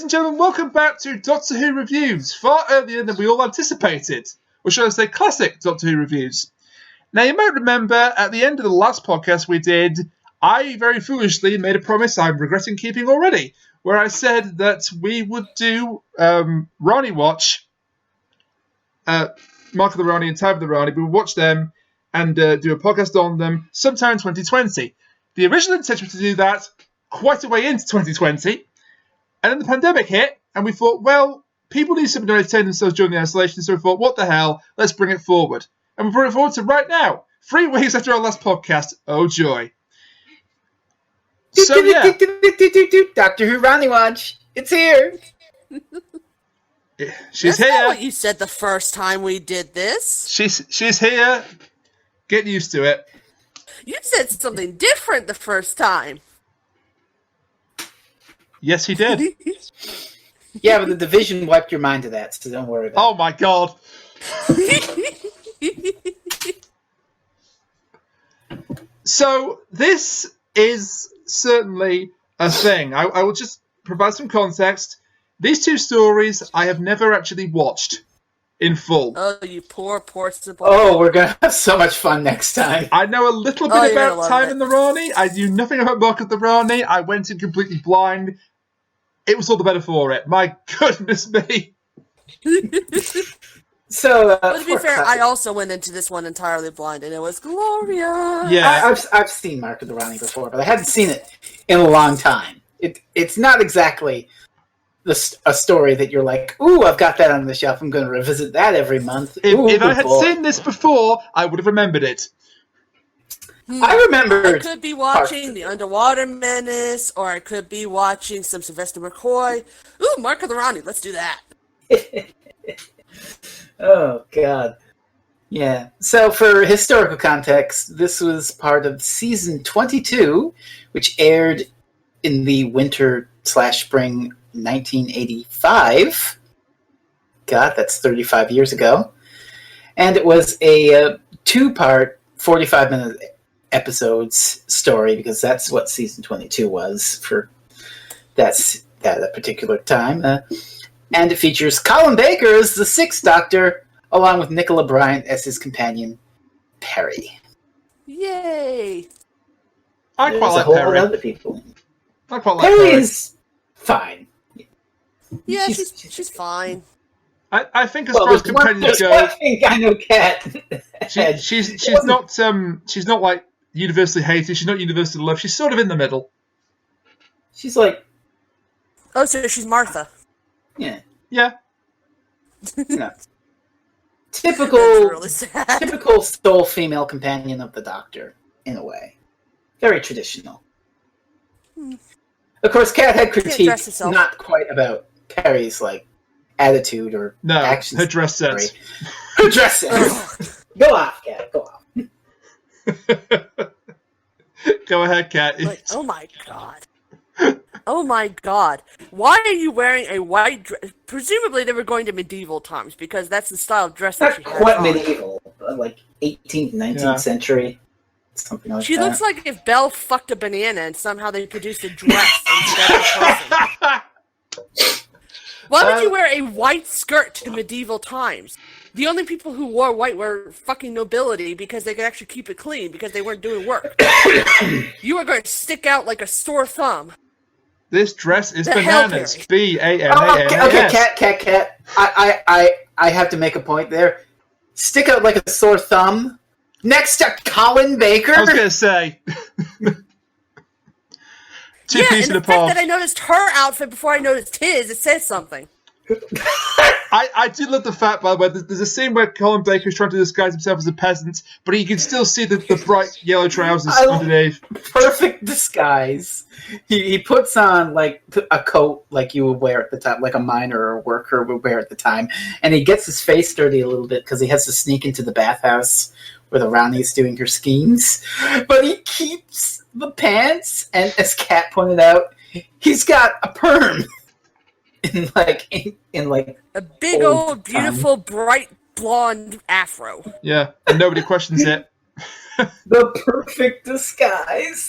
and gentlemen, welcome back to Doctor Who Reviews, far earlier than we all anticipated. Or should I say classic Doctor Who Reviews. Now, you might remember at the end of the last podcast we did, I very foolishly made a promise I'm regretting keeping already, where I said that we would do RaniWatch, Mark of the Rani and Time of the Rani. We would watch them and do a podcast on them sometime in 2020. The original intention was to do that quite a way into 2020. And then the pandemic hit, and we thought, well, people need something to entertain themselves during the isolation, so we thought, what the hell, let's bring it forward. And we brought it forward to right now, 3 weeks after our last podcast. Oh, joy. So, yeah. Doctor Who RaniWatch, it's here. She's That's here. not what you said the first time we did this. She's here. Get used to it. You said something different the first time. Yes, he did. Yeah, but the division wiped your mind to that, so don't worry about it. Oh, my God. So, this is certainly a thing. I will just provide some context. These 2 stories I have never actually watched in full. Oh, you poor simple. Oh, we're going to have so much fun next time. I know a little bit about Time in the Rani. I knew nothing about Mark of the Rani. I went in completely blind. It was all the better for it. My goodness me. So, but to be fair, I also went into this one entirely blind, and it was glorious. Yeah, I've seen Mark of the Rani before, but I hadn't seen it in a long time. It's not exactly a story that you're like, ooh, I've got that on the shelf. I'm going to revisit that every month. If I had seen this before, I would have remembered it. I remember. I could be watching The Underwater Menace, or I could be watching some Sylvester McCoy. Ooh, Mark of the Rani, let's do that. Oh, God. Yeah. So, for historical context, this was part of season 22, which aired in the winter/spring 1985. God, that's 35 years ago. And it was a 2-part, 45-minute episodes story, because that's what season 22 was for that particular time. And it features Colin Baker as the 6th Doctor, along with Nicola Bryant as his companion, Peri. Yay! I quite like Peri. Other people. I quite like Peri is fine. Yeah, she's fine. I think as far as companions go, I think I know Kat. she's not like universally hated. She's not universally loved. She's sort of in the middle. She's like, oh, so she's Martha. Yeah. Yeah. No. Typical, really sad. Typical sole female companion of the Doctor, in a way. Very traditional. Of course, Kat had critiques not quite about Peri's attitude or actions. Her dress sense. Her dress sense. Go off, Kat. Go off. Go ahead, Kat. Oh my God. Oh my God. Why are you wearing a white dress? Presumably they were going to medieval times, because that's the style of dress that she has. Quite medieval. 18th, 19th century. Something like that. She looks like if Belle fucked a banana and somehow they produced a dress instead of a person. Why would you wear a white skirt to medieval times? The only people who wore white were fucking nobility, because they could actually keep it clean, because they weren't doing work. You were going to stick out like a sore thumb. This dress is bananas. B-A-N-A-N-A-S. Okay, Kat. I have to make a point there. Stick out like a sore thumb next to Colin Baker? I was going to say. Two pieces and of the fact that I noticed her outfit before I noticed his, it says something. I do love the fact, by the way, there's a scene where Colin Baker is trying to disguise himself as a peasant, but you can still see the bright yellow trousers underneath. Perfect disguise. He puts on a coat like you would wear at the time, like a miner or a worker would wear at the time, and he gets his face dirty a little bit because he has to sneak into the bathhouse where the Rani's doing her schemes. But he keeps the pants, and as Kat pointed out, he's got a perm. In a big old beautiful bright blonde afro. Yeah, and nobody questions it. The perfect disguise.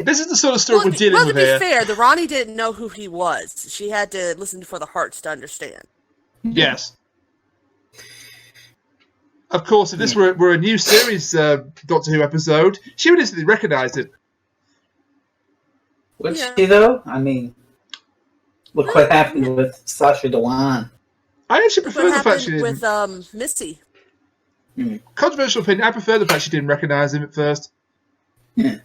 This is the sort of story we're dealing well, with to be here. fair, the Rani didn't know who he was. She had to listen for the hearts to understand. Yes. Of course, if this were a new series Doctor Who episode, she would instantly recognise it. Would she, though? I mean, look what happened with Sasha Dewan. I actually prefer the fact she didn't. With Missy. Controversial opinion, I prefer the fact she didn't recognise him at first. Yeah.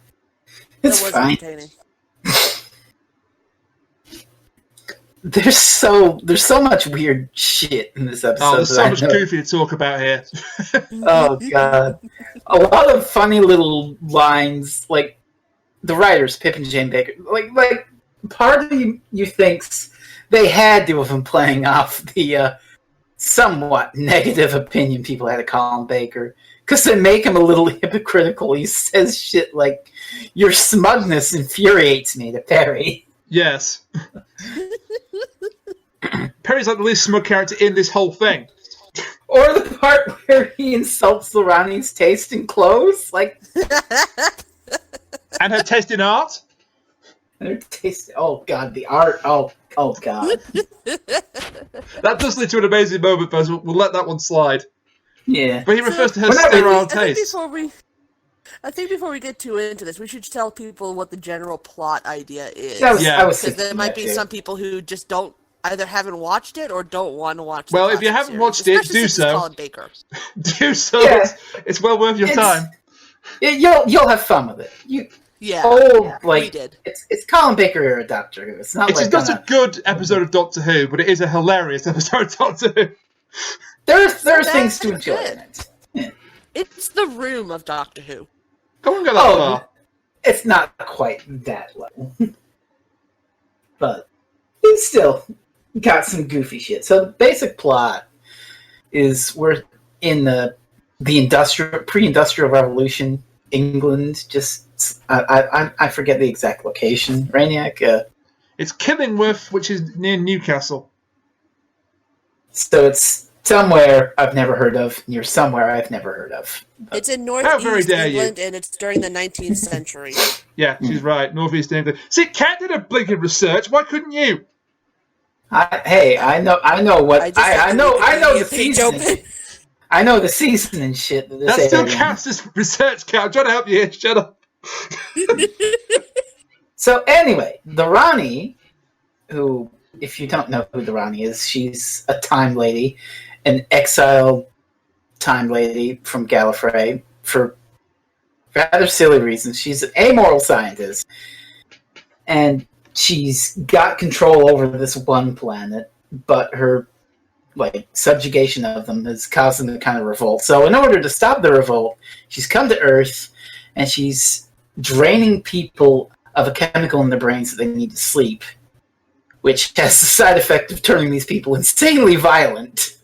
That It's was fine. entertaining. There's so much weird shit in this episode. Oh, there's so that much I know. goofy to talk about here. Oh god, a lot of funny little lines. Like the writers, Pip and Jane Baker. Like part of you thinks they had to have been playing off the somewhat negative opinion people had of Colin Baker, because they make him a little hypocritical. He says shit like, "Your smugness infuriates me," to Peri. Yes. Peri's like the least smug character in this whole thing. Or the part where he insults the Rani's taste in clothes, like, And her taste in art. their taste. Oh god, the art. Oh god. That does lead to an amazing moment, but we'll let that one slide. Yeah. But he refers to her We're not sterile really- taste. I think before we get too into this, we should tell people what the general plot idea is. I was Because thinking there might that be too. some people who just either haven't watched it or don't want to watch. Well, the if you classic haven't series, watched it, especially do since so. it's Colin Baker. Do so. Yeah. It's well worth your It's- time. You'll have fun with it. Yeah, we Like did. it's Colin Baker or a Doctor Who. It's not It's like not a good episode of Doctor Who, but it is a hilarious episode of Doctor Who. there are that's things to enjoy good. in it. Yeah. It's the room of Doctor Who. I wouldn't go that far. It's not quite that level, but it's still got some goofy shit. So the basic plot is we're in the pre-industrial revolution, England. Just I forget the exact location. Rainiac. It's Killingworth, which is near Newcastle. So it's somewhere I've never heard of, near somewhere I've never heard of. It's in very northeast dare you. England, and it's during the 19th century. Yeah, she's right. Northeast England. See, Kat did a blinking research. Why couldn't you? I know what just I had know. the I know the Wikipedia page season. open. I know the season and shit. That That this still area. counts as research, Kat. I'm trying to help you here. Shut up. So anyway, the Rani, who, if you don't know who the Rani is, she's a time lady, an exiled time lady from Gallifrey for rather silly reasons. She's an amoral scientist, and she's got control over this one planet, but her subjugation of them has caused them to kind of revolt. So in order to stop the revolt, she's come to Earth, and she's draining people of a chemical in their brains that they need to sleep, which has the side effect of turning these people insanely violent.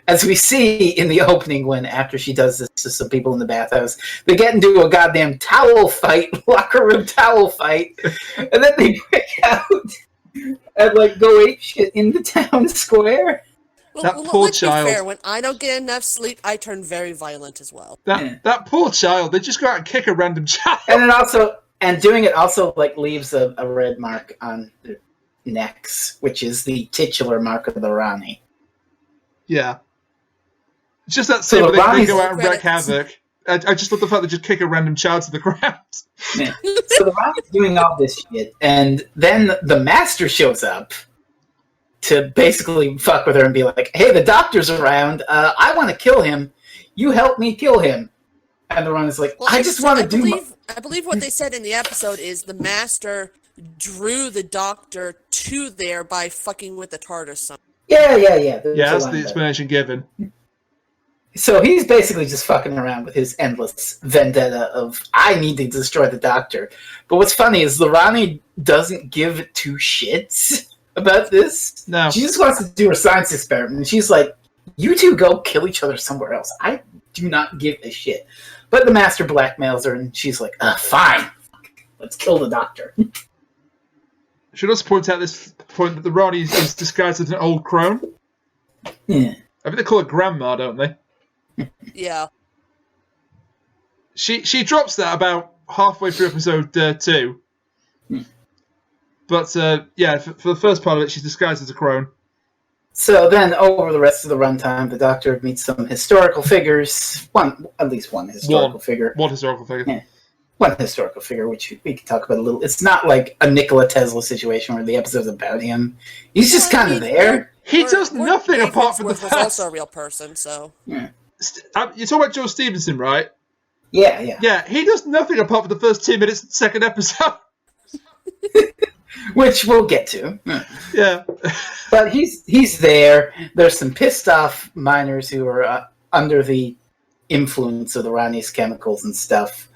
As we see in the opening when, after she does this to some people in the bathhouse, they get into a goddamn towel fight, locker room towel fight, and then they break out and go ape shit in the town square. That poor let's child. Be fair. When I don't get enough sleep, I turn very violent as well. That poor child. They just go out and kick a random child. And doing it also leaves a red mark on their necks, which is the titular mark of the Rani. Yeah. It's just that So scene the where they Rani's- go out and wreak Credits. havoc. I just love the fact they just kick a random child to the ground. Yeah. So the Rani's doing all this shit, and then the Master shows up to basically fuck with her and be like, "Hey, the doctor's around. I want to kill him. You help me kill him." And the Rani's like, Well, "I just want to do." I believe what they said in the episode is the Master drew the Doctor to there by fucking with the TARDIS. Yeah. There's Yeah, a that's line the there. explanation given. So he's basically just fucking around with his endless vendetta of, I need to destroy the Doctor. But what's funny is the Rani doesn't give two shits about this. No. She just wants to do her science experiment. And she's like, you two go kill each other somewhere else. I do not give a shit. But the Master blackmails her, and she's like, fine. Let's kill the Doctor. I should also point out this point that the Rani is disguised as an old crone. Yeah. I think they call it grandma, don't they? Yeah. She drops that about halfway through episode 2. But, yeah, for the first part of it, she's disguised as a crone. So then, over the rest of the runtime, the Doctor meets some historical figures. At least one historical figure. One historical figure. Yeah. One historical figure, which we can talk about a little. It's not like a Nikola Tesla situation where the episode's about him. He's just kind of there. He does nothing apart from the fact... was also a real person, so... Yeah. You're talking about Joe Stevenson, right? Yeah. Yeah, he does nothing apart from the first 2 minutes of the second episode. Which we'll get to. Yeah. But he's there. There's some pissed off miners who are under the influence of the Rani's chemicals and stuff.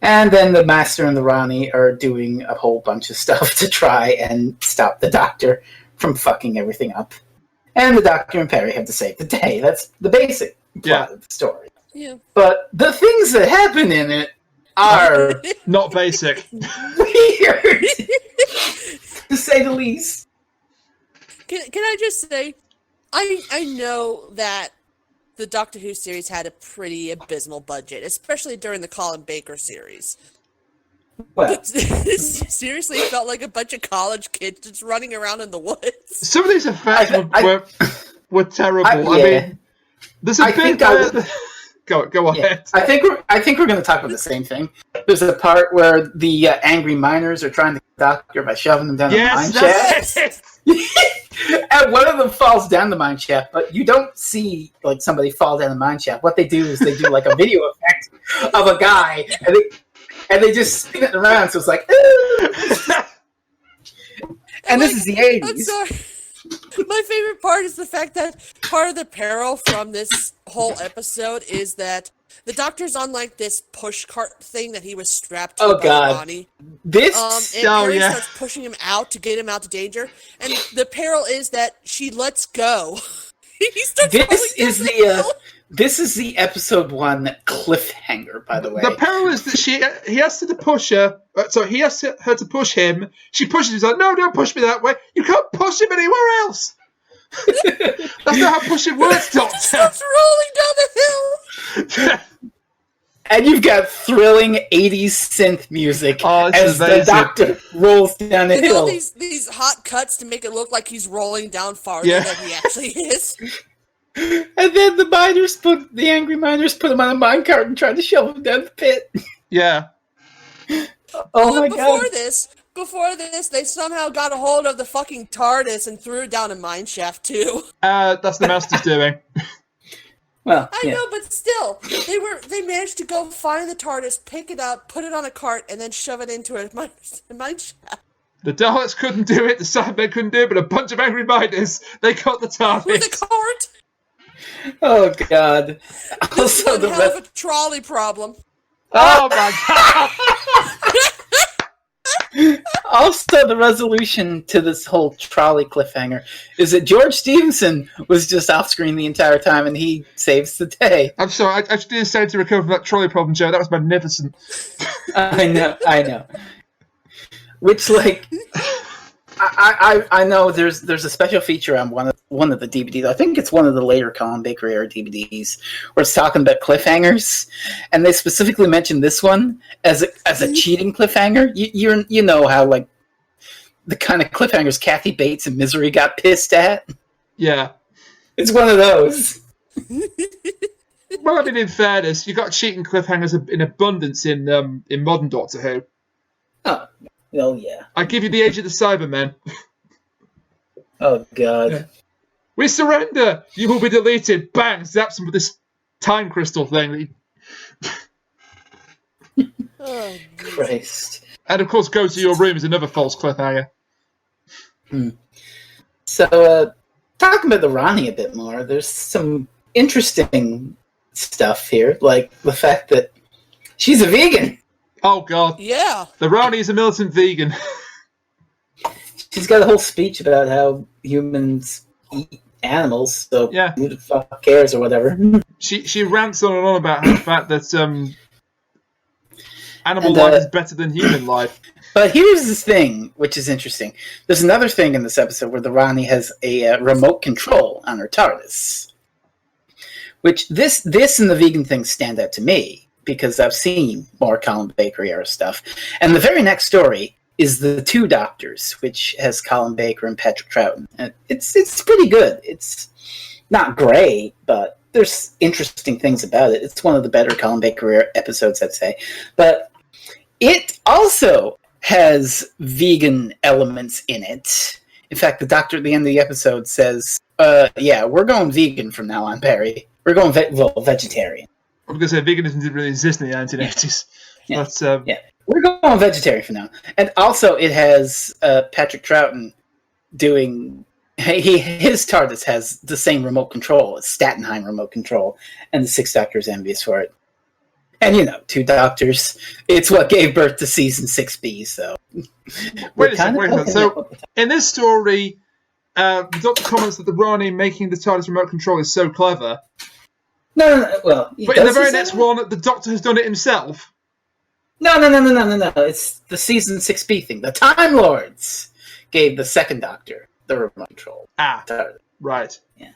And then the Master and the Rani are doing a whole bunch of stuff to try and stop the Doctor from fucking everything up. And the Doctor and Peri have to save the day. That's the basic plot of the story. Yeah. But the things that happen in it are not basic. Weird, to say the least. Can I just say, I know that the Doctor Who series had a pretty abysmal budget, especially during the Colin Baker series. Well, But this seriously felt like a bunch of college kids just running around in the woods. Some of these effects were terrible. I mean, there's a bit... Go ahead. I think we're going to talk about the same thing. There's a part where the angry miners are trying to kill the Doctor by shoving them down the mine shaft. And one of them falls down the mine shaft, but you don't see like somebody fall down the mine shaft. What they do is they do like a video effect of a guy, and they just spin it around, so it's like, and this is the 80s. I'm sorry. My favorite part is the fact that part of the peril from this whole episode is that the Doctor's on like this push cart thing that he was strapped to by Rani. And Peri starts pushing him out to get him out of danger, and the peril is that she lets go. This is the episode 1 cliffhanger, by the way. The peril is that he has to push her. So he has her to push him. She pushes him. He's like, no, don't push me that way. You can't push him anywhere else. That's not how pushing works, Doctor. He starts rolling down the hill. And you've got thrilling 80s synth music as amazing. The Doctor rolls down the hill. All these hot cuts to make it look like he's rolling down farther than he actually is. And then the angry miners put him on a minecart and tried to shove him down the pit. Yeah. My God. Before this, they somehow got a hold of the fucking TARDIS and threw it down a mine shaft too. That's the Master's doing. Well, I know, but still, they managed to go find the TARDIS, pick it up, put it on a cart, and then shove it into a mine shaft. The Daleks couldn't do it, the Cybermen couldn't do it, but a bunch of angry miners, they got the TARDIS. With a cart? Oh, God. This is one hell of a trolley problem. Oh, my God. Also, the resolution to this whole trolley cliffhanger is that George Stevenson was just off screen the entire time, and he saves the day. I'm sorry, I just didn't say to recover from that trolley problem, Joe. That was magnificent. I know. Which, like, I know there's a special feature on one of the DVDs. I think it's one of the later Colin Baker era DVDs where it's talking about cliffhangers, and they specifically mentioned this one as a cheating cliffhanger. You know how like the kind of cliffhangers Kathy Bates and Misery got pissed at. Yeah, it's one of those. Well, I mean, in fairness, you got cheating cliffhangers in abundance in modern Doctor Who. Oh yeah. I give you the age of the Cybermen. Oh God. Yeah. We surrender! You will be deleted! Bang! Zaps them with this time crystal thing. Oh, Christ. And of course, go to your room is another false cliffhanger. So, talking about the Rani a bit more, there's some interesting stuff here, like the fact that she's a vegan. Oh, God. Yeah. The Rani is a militant vegan. She's got a whole speech about how humans eat animals, so who the fuck cares or whatever. She rants on and on about the fact that animal life is better than human life. But here's the thing, which is interesting. There's another thing in this episode where the Rani has a remote control on her TARDIS. Which, this and the vegan thing stand out to me. because I've seen more Colin Baker era stuff. And the very next story is The Two Doctors, which has Colin Baker and Patrick Troughton. And it's pretty good. It's not great, but there's interesting things about it. It's one of the better Colin Baker episodes, I'd say. But it also has vegan elements in it. In fact, the doctor at the end of the episode says, yeah, we're going vegan from now on, Peri. We're going vegetarian. I'm going to say veganism didn't really exist in the 1980s. Yeah. But, yeah. We're going vegetarian for now. And also it has Patrick Troughton doing... his TARDIS has the same remote control as Statenheim remote control, and the Sixth Doctor is envious for it. And, you know, Two Doctors, it's what gave birth to Season 6B, so... Wait a second. So, in this story, the Doctor comments that the Rani making the TARDIS remote control is so clever. No, well... But in the very next one, the Doctor has done it himself. No. It's the Season 6B thing. The Time Lords gave the second Doctor the remote control. Right. Yeah.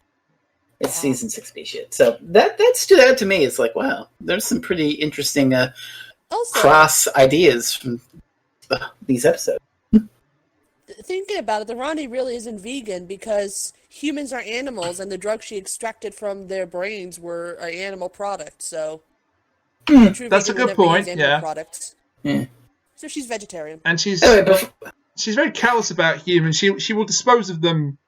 It's Season 6B shit. So that stood out to me. It's like, wow, there's some pretty interesting cross ideas from these episodes. Thinking about it, the Rani really isn't vegan because humans are animals and the drugs she extracted from their brains were an animal product, so... That's a good point, yeah. Products. Yeah. So she's vegetarian. And she's very callous about humans. She will dispose of them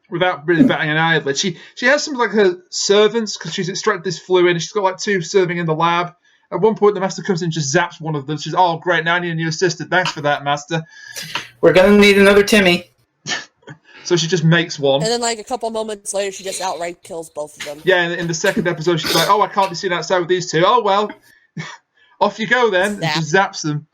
without really batting an eyelid. She has some like her servants because she's extracted this fluid and she's got like 2 serving in the lab. At one point the master comes in and just zaps one of them. She's, oh great, now I need a new assistant. Thanks for that, master. We're gonna need another Timmy. So she just makes one. And then like a couple moments later she just outright kills both of them. Yeah, in the second episode she's like, oh, I can't be seen outside with these 2. Oh well. Off you go then. And just zaps them.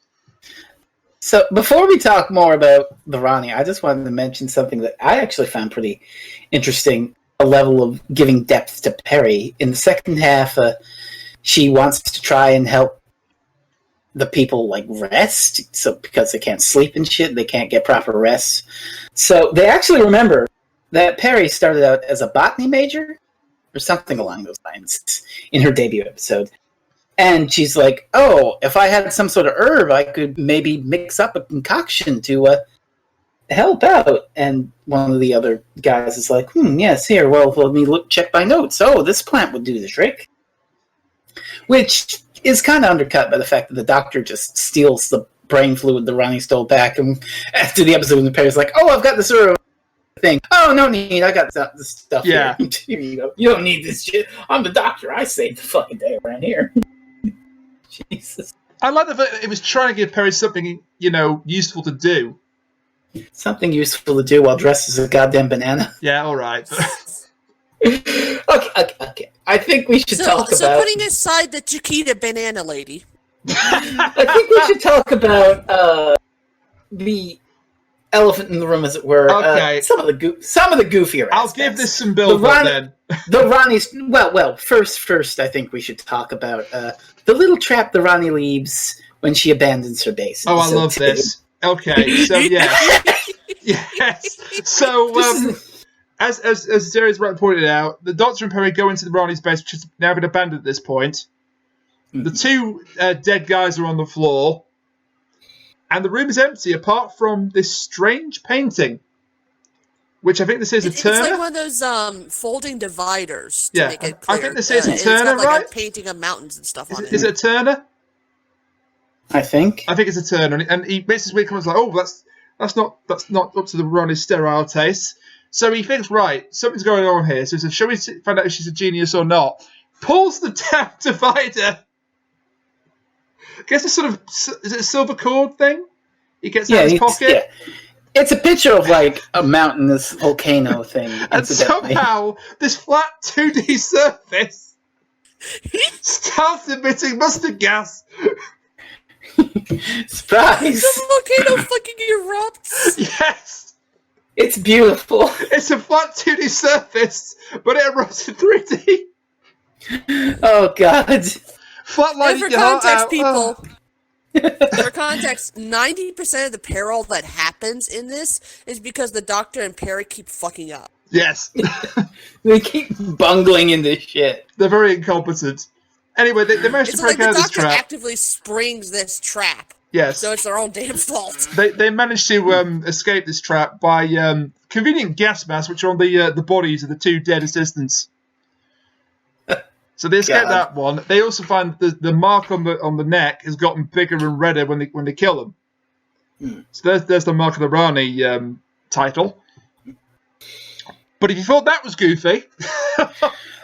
So before we talk more about the Rani, I just wanted to mention something that I actually found pretty interesting, a level of giving depth to Peri. In the second half, she wants to try and help the people like rest, so because they can't sleep and shit, they can't get proper rest. So they actually remember that Peri started out as a botany major, or something along those lines, in her debut episode. And she's like, oh, if I had some sort of herb, I could maybe mix up a concoction to help out. And one of the other guys is like, yes, here, well, let me check my notes. Oh, this plant would do the trick. Which is kind of undercut by the fact that the doctor just steals the brain fluid the Rani stole back. And after the episode, the Peri's like, oh, I've got this herb thing. Oh, no need. I got this stuff here. Here you go. You don't need this shit. I'm the doctor. I saved the fucking day around here. Jesus. I like the fact that it was trying to give Peri something, useful to do. Something useful to do while dressed as a goddamn banana. Yeah, all right. Okay. I think we should talk about... So putting aside the Chiquita banana lady. I think we should talk about the elephant in the room, as it were. Okay. Some of the goofier aspects. I'll give this some build-up then. The Rani's... Well, first, I think we should talk about the little trap the Rani leaves when she abandons her base. Oh, I love this. Okay, so yes. Yes. So, as Jerry's right pointed out, the Doctor and Peri go into the Rani's base, which has now been abandoned at this point. Mm-hmm. The 2 dead guys are on the floor. And the room is empty, apart from this strange painting. Which I think this is a Turner. It's like one of those folding dividers to make it clear. I think this is a Turner, it's got, right? A painting of mountains and stuff on it. Is it a Turner? I think it's a Turner, and he makes this weird comment like, "Oh, that's not up to the Rani's sterile taste." So he thinks, right, something's going on here. So he says, "Shall we find out if she's a genius or not?" Pulls the damn divider. Gets a sort of, is it a silver cord thing? He gets out of his pocket. Yeah. It's a picture of like a mountainous volcano thing. And somehow this flat 2D surface starts emitting mustard gas. The Surprise! volcano fucking erupts. Yes. It's beautiful. It's a flat 2D surface, but it erupts in 3D. Oh god. Flatlining for your heart context, out. people. For context, 90% of the peril that happens in this is because the Doctor and Peri keep fucking up. Yes. They keep bungling in this shit. They're very incompetent. Anyway, they managed to It's break like out the of this doctor trap. actively springs this trap. Yes. So it's their own damn fault. They managed to escape this trap by convenient gas masks, which are on the bodies of the 2 dead assistants. So they escape that one. They also find the mark on the neck has gotten bigger and redder when they kill them. So there's the Mark of the Rani title. But if you thought that was goofy,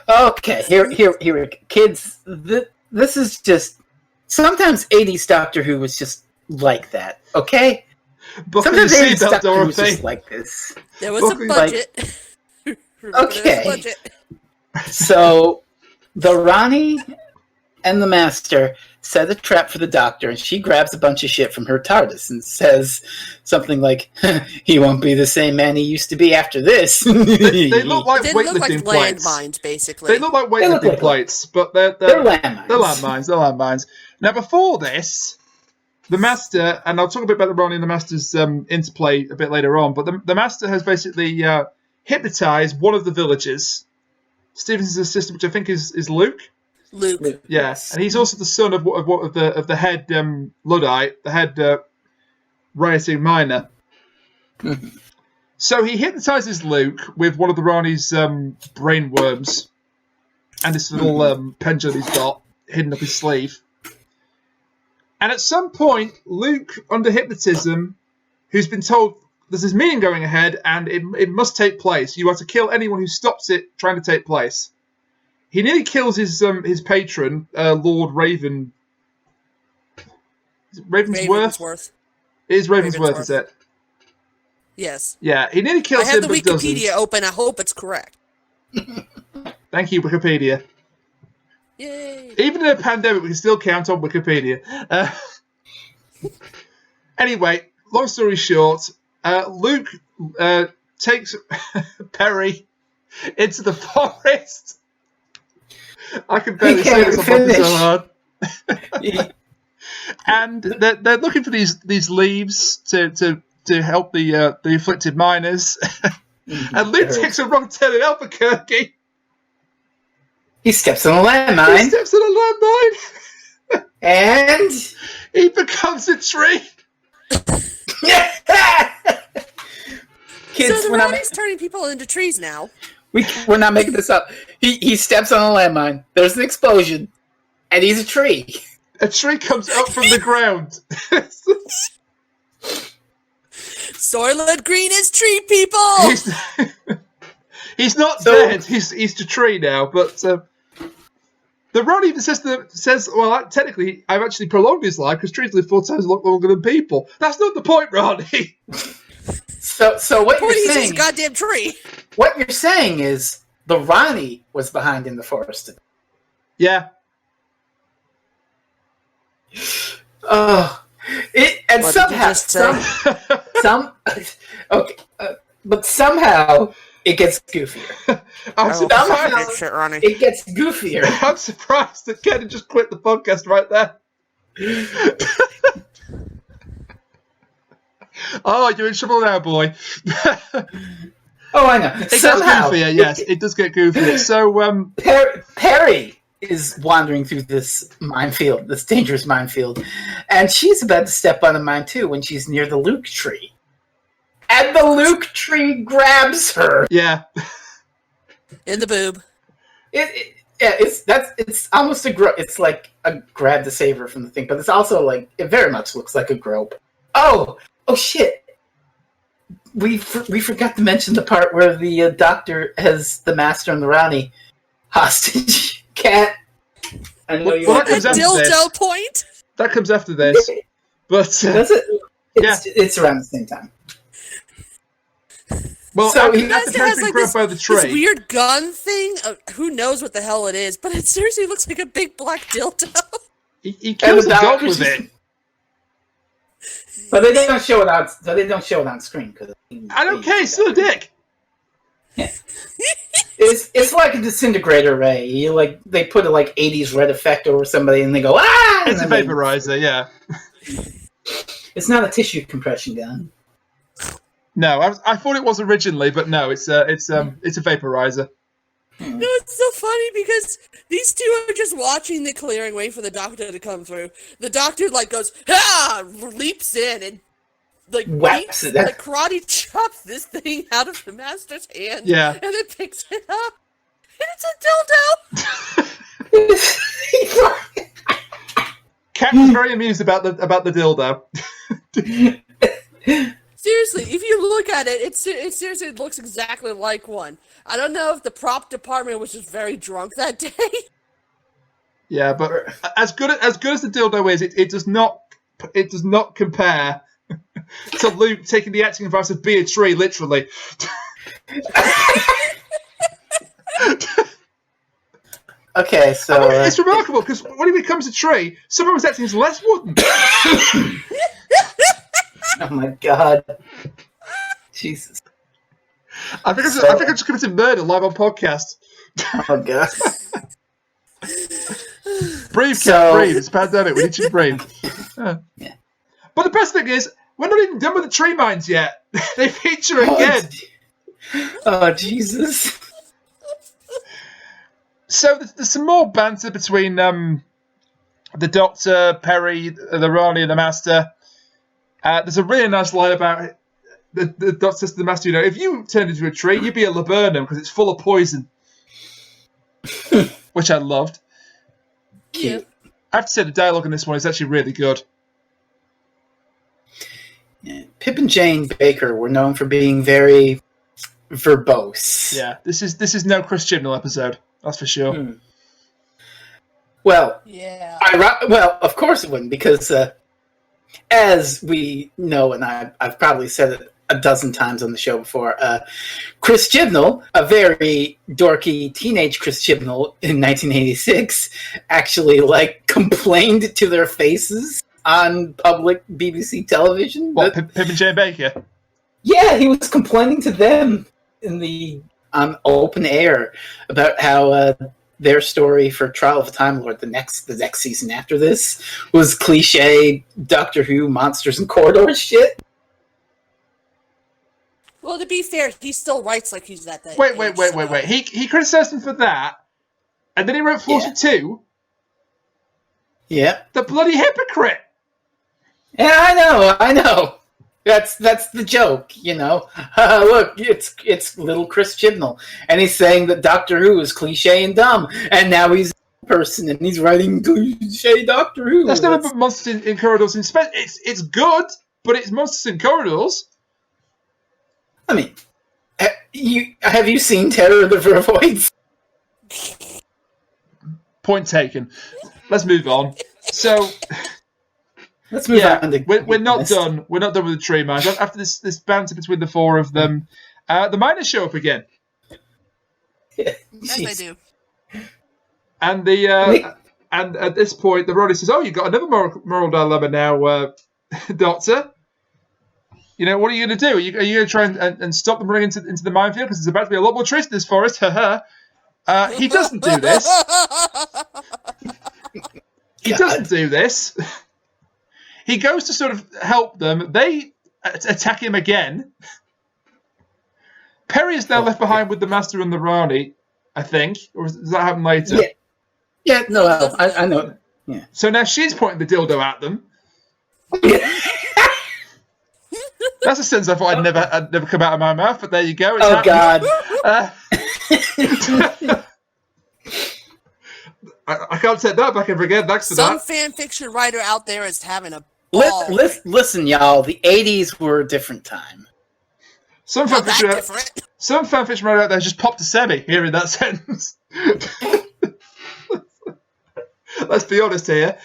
okay, here, kids. This is just sometimes 80s Doctor Who was just like that. Okay, sometimes 80s Doctor Who was just like this. There was a budget. Okay, so the Rani and the Master set a trap for the Doctor, and she grabs a bunch of shit from her TARDIS and says something like, "He won't be the same man he used to be after this." they look like weightlifting plates. Landmines, basically. They look like weightlifting plates, but they're landmines. They're landmines. Now, before this, the Master, and I'll talk a bit about the Rani and the Master's interplay a bit later on, but the Master has basically hypnotized one of the villagers, Stevenson's assistant, which I think is Luke. Luke. Yeah, yes. And he's also the son of the head Luddite, the head rioting miner. So he hypnotizes Luke with one of the Rani's brain worms and this little pendulum he's got hidden up his sleeve. And at some point, Luke, under hypnotism, who's been told there's this meeting going ahead and it must take place. You are to kill anyone who stops it trying to take place. He nearly kills his patron, Lord Raven. Is it Ravensworth? It is Ravensworth, is it? Yes. Yeah, he nearly kills him, I have the but Wikipedia doesn't. open. I hope it's correct. Thank you, Wikipedia. Yay! Even in a pandemic, we can still count on Wikipedia. Anyway, long story short, Luke takes Peri into the forest. I can barely say this, I'm laughing so hard. And they're looking for these leaves to help the afflicted miners. And Luke takes a wrong turn in Albuquerque. He steps on a landmine. And he becomes a tree. Kids, so the Rani's turning people into trees now. We're not making this up. He steps on a landmine. There's an explosion. And he's a tree. A tree comes up from the ground. Soylent Green is tree people! He's not dead. He's a tree now. But the Rani even says, well, technically, I've actually prolonged his life because trees live 4 times longer than people. That's not the point, Rani. So what you're saying? He's a goddamn tree. What you're saying is the Rani was behind in the forest. Yeah. But somehow it gets goofier. It gets goofier. I'm surprised that Ken had just quit the podcast right there. Oh, you're in trouble now, boy. Oh, I know. It gets goofier, yes. It does get goofier. So, Peri is wandering through this minefield, this dangerous minefield, and she's about to step on a mine too when she's near the Luke tree. And the Luke tree grabs her. Yeah. In the boob. It's almost it's like a grab to save her from the thing, but it's also like it very much looks like a grope. Oh shit! We forgot to mention the part where the doctor has the Master and the Rani hostage. Cat. I know you that comes after dildo this. Point. That comes after this, but does it? It's around the same time. Well, so after Peri's been grabbed by the tree, this weird gun thing. Who knows what the hell it is? But it seriously looks like a big black dildo. He kills the dog with it. But they don't show it out. So they don't show it on screen because I don't care. It's still a dick. Yeah. It's like a disintegrator ray. They put a 80s red effect over somebody and they go ah. It's a vaporizer, yeah. It's not a tissue compression gun. No, I thought it was originally, but no, it's a vaporizer. No, it's so funny because these two are just watching the clearing, waiting for the doctor to come through. The doctor goes, leaps in and Whaps it. like karate chops this thing out of the master's hand. Yeah. And then picks it up. And it's a dildo. Cat was very amused about the dildo. Seriously, if you look at it, it seriously looks exactly like one. I don't know if the prop department was just very drunk that day. Yeah, but as good as the dildo is, it does not compare to Luke taking the acting advice of be a tree, literally. Okay, so... I mean, it's remarkable, because when he becomes a tree, someone was acting as less wooden. Oh my god. Jesus. I think I just committed murder live on podcast. Oh god. Breathe, Cat, breathe. It's a pandemic. We need you to breathe. Yeah. But the best thing is, we're not even done with the tree mines yet. They feature again. Oh, Jesus. So there's some more banter between the Doctor, Peri, the Rani, and the Master. There's a really nice line about it. The Doctor says to the Master, if you turned into a tree, you'd be a laburnum because it's full of poison. Which I loved. Cute. I have to say the dialogue in this one is actually really good. Yeah. Pip and Jane Baker were known for being very verbose. Yeah, this is no Chris Chibnall episode. That's for sure. Well, yeah. Of course it wouldn't, because as we know, and I've probably said it a dozen times on the show before, Chris Chibnall, a very dorky teenage Chris Chibnall in 1986, actually complained to their faces on public BBC television. What, Pip and Jane Baker? Yeah, he was complaining to them on open air about how their story for Trial of a Time Lord, the next season after this, was cliche Doctor Who monsters and corridors shit. Well, to be fair, he still writes like he's that. Wait. He criticised him for that, and then he wrote 42. Yeah. The bloody hypocrite. Yeah, I know. That's the joke, Look, it's little Chris Chibnall, and he's saying that Doctor Who is cliche and dumb, and now he's a person and he's writing cliche Doctor Who. That's never put Monsters in Corridors in space. It's good, but it's Monsters in Corridors. I mean, have you seen Terror of the Vervoids? Point taken. Let's move on. So. Let's move on. We're not done. We're not done with the tree mines. After this banter between the four of them, the miners show up again. Yes, they do. And and at this point, the Roddy says, "Oh, you got another moral dilemma now, Doctor. What are you going to do? Are you going to try and stop them running into the minefield because there's about to be a lot more trees in this forest?" He doesn't do this. He doesn't do this. He goes to sort of help them. They attack him again. Peri is now left behind with the Master and the Rani, I think. Or does that happen later? Yeah, no, I know. Yeah. So now she's pointing the dildo at them. That's a sentence I thought I'd never come out of my mouth, but there you go. It's God. I can't take that back ever again. Thanks to Some that. fan fiction writer out there is having a ball. Listen, y'all. The 80s were a different time. Some fan fiction writer out there just popped a semi hearing that sentence. Let's be honest here.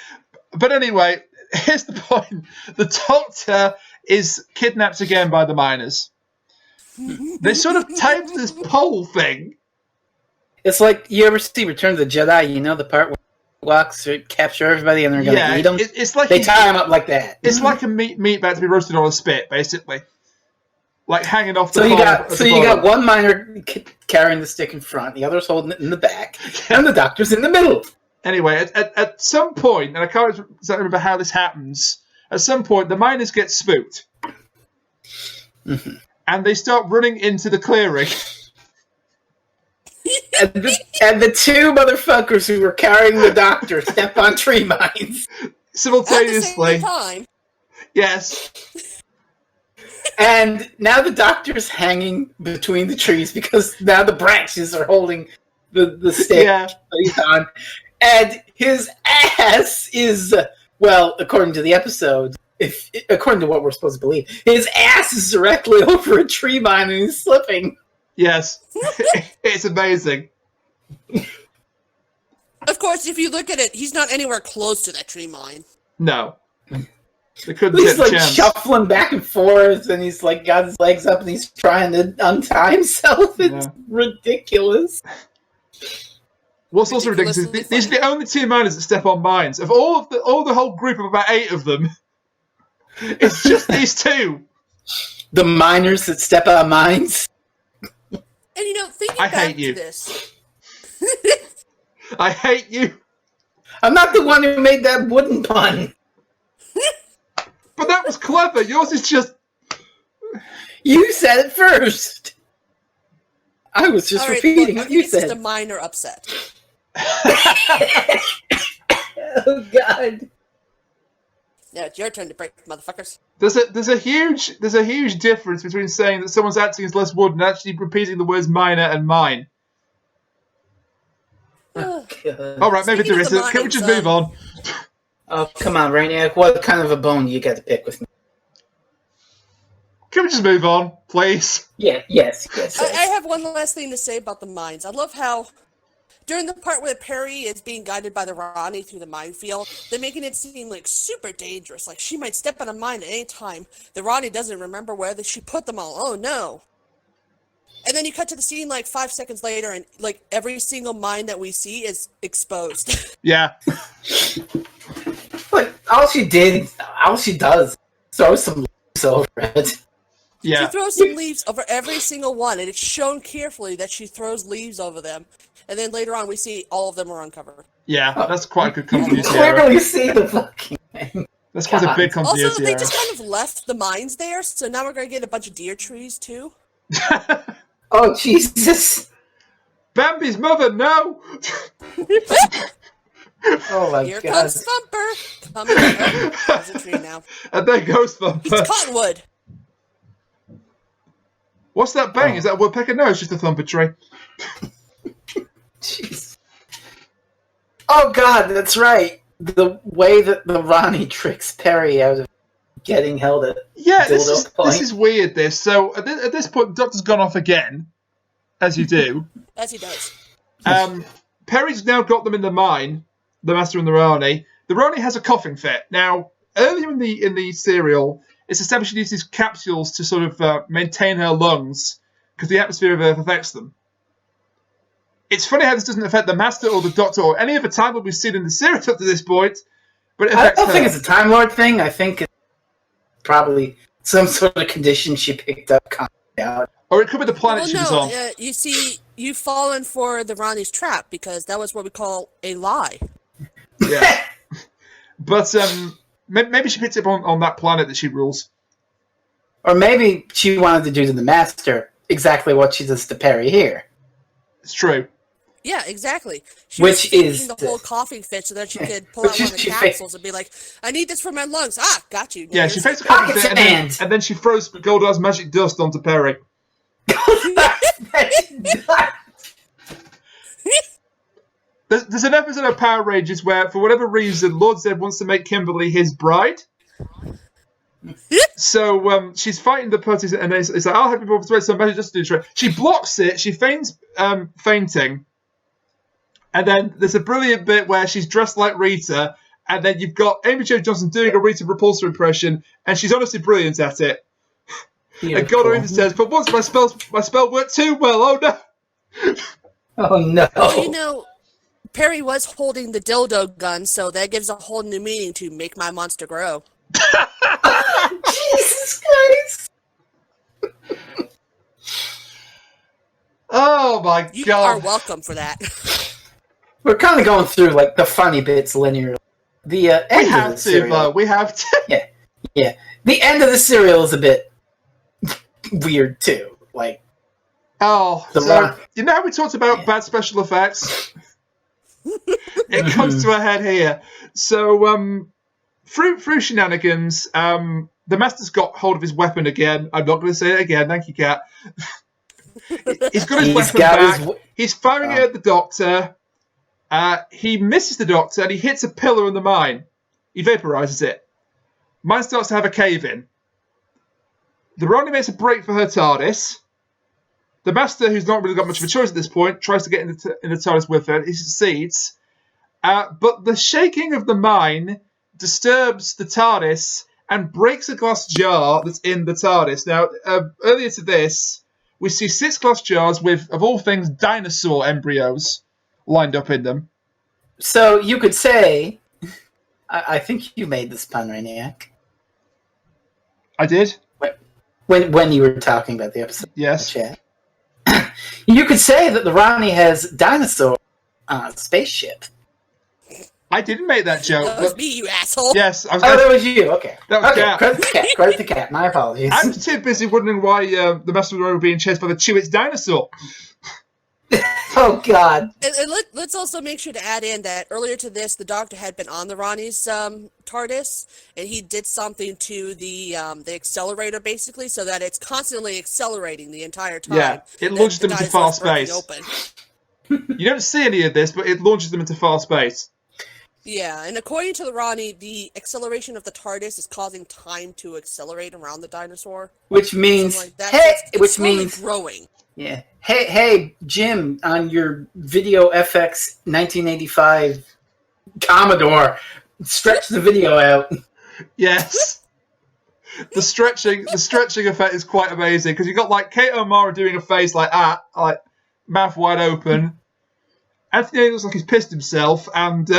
But anyway, here's the point. The Doctor is kidnapped again by the miners. They sort of taped this pole thing. It's like, you ever see Return of the Jedi, the part where he walks to capture everybody and they're going to eat them? It's like they tie them up like that. It's like a meat about to be roasted on a spit, basically. Like hanging off the pole. So you got one miner carrying the stick in front, the other's holding it in the back, and the Doctor's in the middle. Anyway, at some point, and I can't exactly remember how this happens, at some point the miners get spooked. Mm-hmm. And they start running into the clearing. and the two motherfuckers who were carrying the doctor step on tree mines. Simultaneously. At the same time. Yes. And now the doctor's hanging between the trees because now the branches are holding the stick that he's on. And his ass is, well, according to the episode, according to what we're supposed to believe, his ass is directly over a tree mine and he's slipping. Yes. It's amazing. Of course, if you look at it, he's not anywhere close to that tree mine. No. They couldn't He's get a like chance. shuffling back and forth, and he's like got his legs up, and he's trying to untie himself. It's ridiculous. What's also ridiculous is these are the only two miners that step on mines. Of all the whole group of about 8 of them, it's just these two. The miners that step on mines. And thinking I back hate you. to this. I hate you. I'm not the one who made that wooden pun. But that was clever. Yours is just... You said it first. I was just repeating what you said. It's just a minor upset. Oh, God. Now it's your turn to break, motherfuckers. There's a huge difference between saying that someone's acting as less wood and actually repeating the words miner and mine. Oh, all right, maybe there isn't. Can we just move on? Oh, come on, Rani. What kind of a bone you got to pick with me? Can we just move on, please? Yeah, yes. I have one last thing to say about the mines. I love how, during the part where Peri is being guided by the Rani through the minefield, they're making it seem like super dangerous. Like she might step on a mine at any time. The Rani doesn't remember where she put them all. Oh no. And then you cut to the scene like 5 seconds later, and like every single mine that we see is exposed. Yeah. But all she does, throw some leaves over it. Yeah. She throws some leaves over every single one, and it's shown carefully that she throws leaves over them. And then later on, we see all of them are uncovered. Yeah, that's quite a good continuity You clearly see the fucking thing. That's quite a big continuity Also, they error. just kind of left the mines there, so now we're going to get a bunch of deer trees, too. Oh, Jesus. Bambi's mother, no! Oh, my Here God. comes Thumper. Coming. Oh, there's a tree now. And there goes Thumper. It's cottonwood. What's that bang? Is that a woodpecker? No, it's just a Thumper tree. Jeez. Oh, God, that's right. The way that the Rani tricks Peri out of getting held at this point. is weird, this. So, at this point, the doctor's gone off again, as you do. As he does. Peri's now got them in the mine, the Master and the Rani. The Rani has a coughing fit. Now, earlier in the serial, it's established she uses these capsules to sort of maintain her lungs, because the atmosphere of Earth affects them. It's funny how this doesn't affect the Master or the Doctor or any other Time Lord we've seen in the series up to this point, but it affects I don't her. think it's a Time Lord thing. I think it's probably some sort of condition she picked up out. Or it could be the planet she was on. You see, you've fallen for the Rani's trap, because that was what we call a lie. Yeah. But maybe she picked it up on that planet that she rules. Or maybe she wanted to do to the Master exactly what she does to Peri here. It's true. Yeah, exactly. She Which was faking is the whole coughing fit so that she could pull out one of the capsules and be like, I need this for my lungs. Ah, got you. Yeah, she fakes a coughing fit and then she throws Goldar's magic dust onto Peri. There's an episode of Power Rangers where, for whatever reason, Lord Zed wants to make Kimberly his bride. So she's fighting the putties, and it's like, I'll have you persuade some magic just to do it. She blocks it, she feigns fainting, and then there's a brilliant bit where she's dressed like Rita, and then you've got Amy Jo Johnson doing a Rita Repulsor impression, and she's honestly brilliant at it. Beautiful. And Goddard even says, but once my spell worked too well, oh no! Oh no! Well, Peri was holding the dildo gun, so that gives a whole new meaning to make my monster grow. Jesus Christ! Oh my God! You are welcome for that. We're kind of going through like the funny bits linear. The end we have of the serial. We have to. Yeah. The end of the serial is a bit weird too. Like, Oh, The so Rock. you know how we talked about bad special effects? It comes to a head here. So, through shenanigans, the Master's got hold of his weapon again. I'm not going to say it again. Thank you, Kat. He's got his weapon back. He's firing it at the Doctor. He misses the Doctor and he hits a pillar in the mine. He vaporizes it. Mine starts to have a cave in. The Rani makes a break for her TARDIS. The Master, who's not really got much of a choice at this point, tries to get in the TARDIS with her. He succeeds. But the shaking of the mine disturbs the TARDIS and breaks a glass jar that's in the TARDIS. Now, earlier to this, we see 6 glass jars with, of all things, dinosaur embryos lined up in them. So you could say, I think you made this pun, Raniac. I did? When you were talking about the episode. Yes. Chat. You could say that the Rani has dinosaur on a spaceship. I didn't make that joke. That was me, you asshole. Yes. That was you. Okay. That was okay. Kat. Credit the cat. My apologies. I'm too busy wondering why the Master were being chased by the Chewits dinosaur. Oh, God. And let's also make sure to add in that earlier to this, the Doctor had been on the Rani's TARDIS, and he did something to the accelerator, basically, so that it's constantly accelerating the entire time. Yeah, it launches them into far space. You don't see any of this, but it launches them into far space. Yeah, and according to the Rani, the acceleration of the TARDIS is causing time to accelerate around the dinosaur. Which means, like that. hey, it's which slowly means growing. Yeah. Hey, Jim, on your Video FX 1985 Commodore, stretch the video out. Yes. The stretching effect is quite amazing because you've got like Kate O'Mara doing a face like that, like mouth wide open. Anthony looks like he's pissed himself, and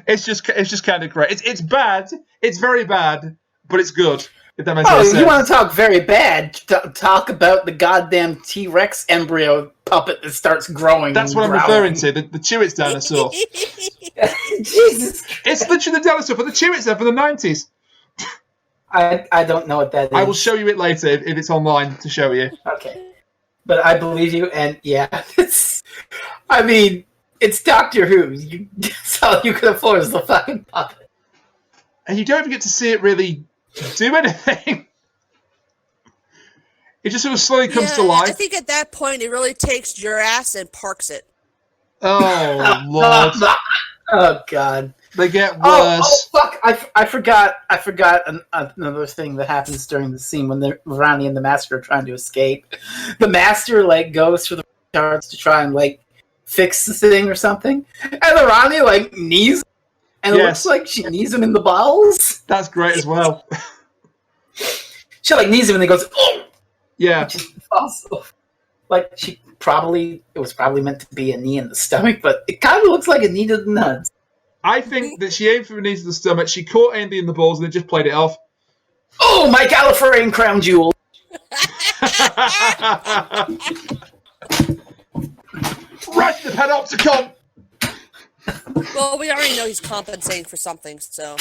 it's just kind of great. It's bad. It's very bad, but it's good. If that makes any sense. You want to talk very bad? Talk about the goddamn T-Rex embryo puppet that starts growing. That's what I'm referring to. The Chewits dinosaur. Jesus. It's literally the dinosaur for the Chewits there for the 90s. I don't know what that is. I will show you it later if it's online to show you. Okay. But I believe you, and yeah, it's Doctor Who. That's all you can afford is the fucking puppet. And you don't even get to see it really do anything. It just sort of slowly comes to life. I think at that point it really takes your ass and parks it. Oh, Lord. Oh, God. They get worse. Oh, fuck. I forgot another thing that happens during the scene when Rani and the Master are trying to escape. The Master, goes for the cards to try and, fix the thing or something. And the Rani, knees. And it looks like she knees him in the balls. That's great as well. She, knees him and he goes, oh! Yeah. Also, it was probably meant to be a knee in the stomach, but it kind of looks like a knee to the nuts. I think that she aimed for a knee to the stomach, she caught Andy in the balls, and then just played it off. Oh, my Gallifreyan crown jewel! Right in the panopticon! Well, we already know he's compensating for something, so...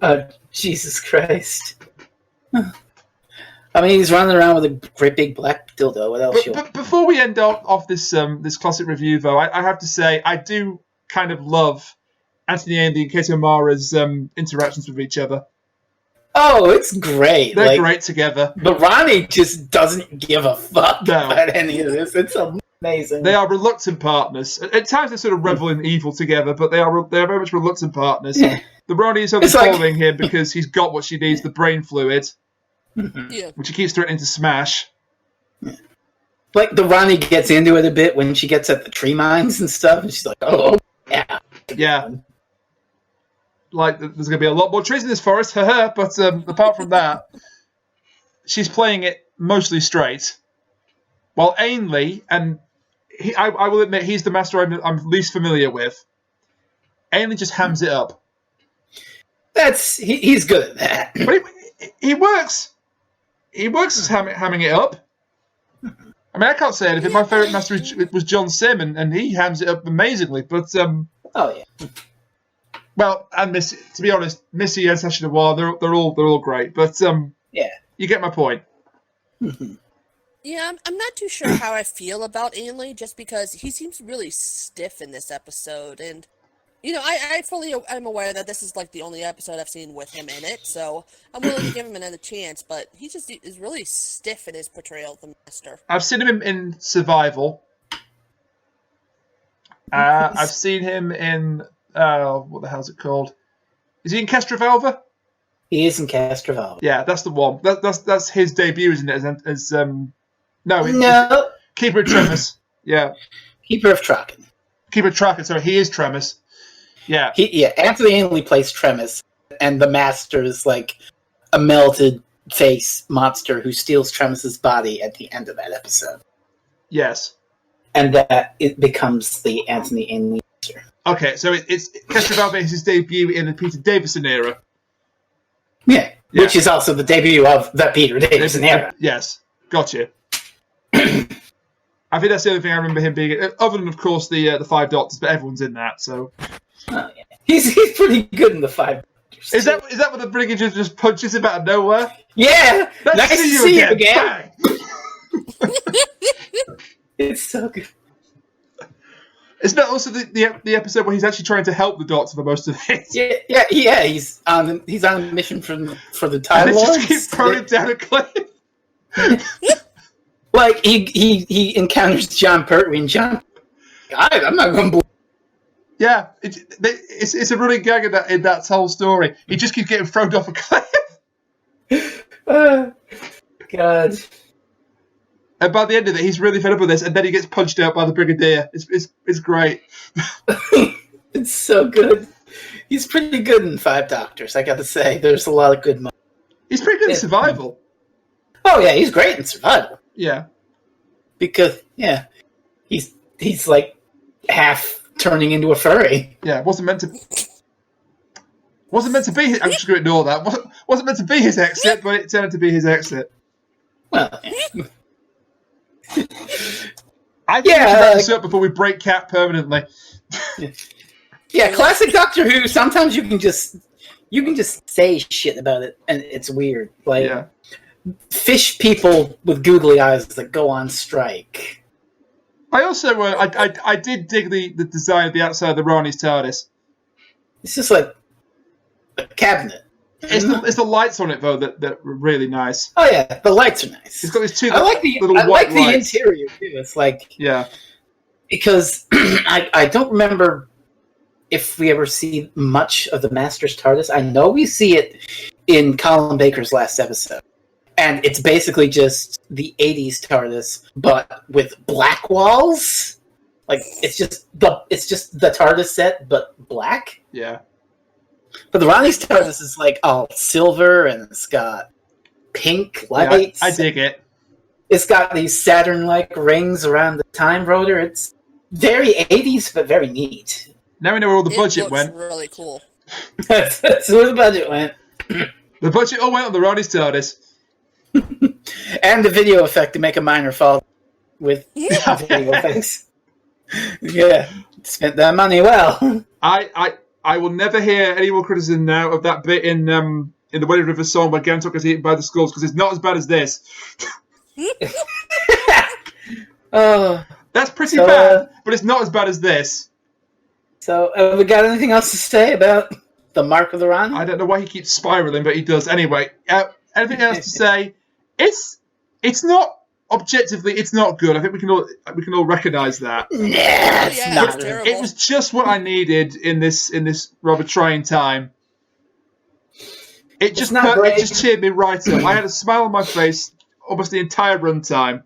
Oh, Jesus Christ. I mean, he's running around with a great big black dildo. What else? But before we end off this classic review, though, I have to say I do kind of love Anthony Andy and Kate O'Mara's interactions with each other. Oh, it's great. They're great together. But Rani just doesn't give a fuck about any of this. It's amazing. They are reluctant partners. At times they sort of revel in evil together, but they're very much reluctant partners. Yeah. The Rani is only following him because he's got what she needs, the brain fluid, which he keeps threatening to smash. Yeah. The Rani gets into it a bit when she gets at the tree mines and stuff, and she's like, oh, yeah. Yeah. There's going to be a lot more trees in this forest, but apart from that, she's playing it mostly straight. While Ainley, and I will admit he's the Master I'm least familiar with, Ainley just hams it up. He's good at that. But he works. He works as hamming it up. I mean, I can't say anything. My favourite Master was John Sim, and he hams it up amazingly. But oh yeah. Well, and Missy, to be honest, Missy and Sasha Noir, they're all great. But yeah, you get my point. Yeah, I'm not too sure how I feel about Ainley, just because he seems really stiff in this episode, and I fully am aware that this is like the only episode I've seen with him in it, so I'm willing to give him another chance. But he just is really stiff in his portrayal of the Master. I've seen him in Survival. I've seen him in what the hell's it called? Is he in Castrovalva? He is in Castrovalva. Yeah, that's the one. That's his debut, isn't it? No. Keeper of Tremors. Yeah. Keeper of Traken. Keeper of Traken. Sorry, he is Tremors. Yeah. Anthony Ainley plays Tremis, and the Master is like a melted face monster who steals Tremis's body at the end of that episode. Yes. And that it becomes the Anthony Ainley Master. Okay, so it's Castrovalva is his debut in the Peter Davison era. Yeah, which is also the debut of the Peter Davison era. Yes, gotcha. I think that's the only thing I remember him being in, other than, of course, the Five Doctors, but everyone's in that, so... Oh, yeah. He's pretty good in the Five Doctors. Is that what the Brigadier just punches him out of nowhere? Yeah! Nice to see you again! Bang! It's so good. Isn't that also the episode where he's actually trying to help the Doctor for most of it? Yeah. He's on a mission for the Time Lords. And they just keep throwing him down a cliff. Like he encounters John Pertwee, and John, I'm not going to believe. Yeah, it's a running gag in that whole story. He just keeps getting thrown off a cliff. God. And by the end of it, he's really fed up with this, and then he gets punched out by the Brigadier. It's great. It's so good. He's pretty good in Five Doctors, I gotta say. There's a lot of good moments. He's pretty good in Survival. Oh yeah, he's great in Survival. Yeah. Because he's like half turning into a furry. Yeah, wasn't meant to be. I'm just going to ignore that. Wasn't meant to be his exit, but it turned out to be his exit. Well, I think we should wrap this up before we break Cat permanently. Yeah, classic Doctor Who. Sometimes you can just say shit about it, and it's weird. Like fish people with googly eyes that go on strike. I also I did dig the design of the outside of the Rani's TARDIS. It's just like a cabinet. It's the lights on it though that were really nice. Oh yeah, the lights are nice. It's got these two I like the interior too. It's like because I don't remember if we ever see much of the Master's TARDIS. I know we see it in Colin Baker's last episode, and it's basically just the '80s TARDIS, but with black walls. Like it's just the TARDIS set, but black. Yeah. But the Rani's TARDIS is like all silver, and it's got pink lights. Yeah, I dig it. It's got these Saturn-like rings around the time rotor. It's very 80s, but very neat. Now we know where all the budget went. Really cool. That's where the budget went. The budget all went on the Rani's TARDIS. And the video effect to make a minor fall with video effects. Yeah, spent that money well. I will never hear any more criticism now of that bit in the Wedding River song where Gantok is eaten by the skulls, because it's not as bad as this. That's pretty bad, but it's not as bad as this. So, have we got anything else to say about the Mark of the Rani? I don't know why he keeps spiraling, but he does. Anyway, anything else to say? It's not objectively, it's not good. I think we can all recognise that. It's not terrible. It was just what I needed in this rather trying time. It just cheered me right up. I had a smile on my face almost the entire runtime.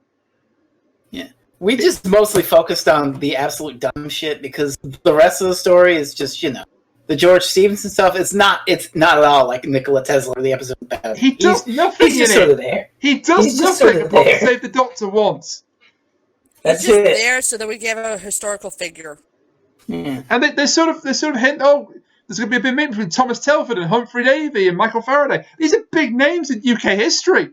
Yeah, we just mostly focused on the absolute dumb shit because the rest of the story is just the George Stevenson stuff. It's not at all like Nicola Tesla or the episode about. He does nothing. He's just sort of there. He does nothing apart from save the Doctor once. That's He's just it. there so that we can have a historical figure. Yeah. And they sort of hint, there's going to be a big meeting between Thomas Telford and Humphrey Davy and Michael Faraday. These are big names in UK history.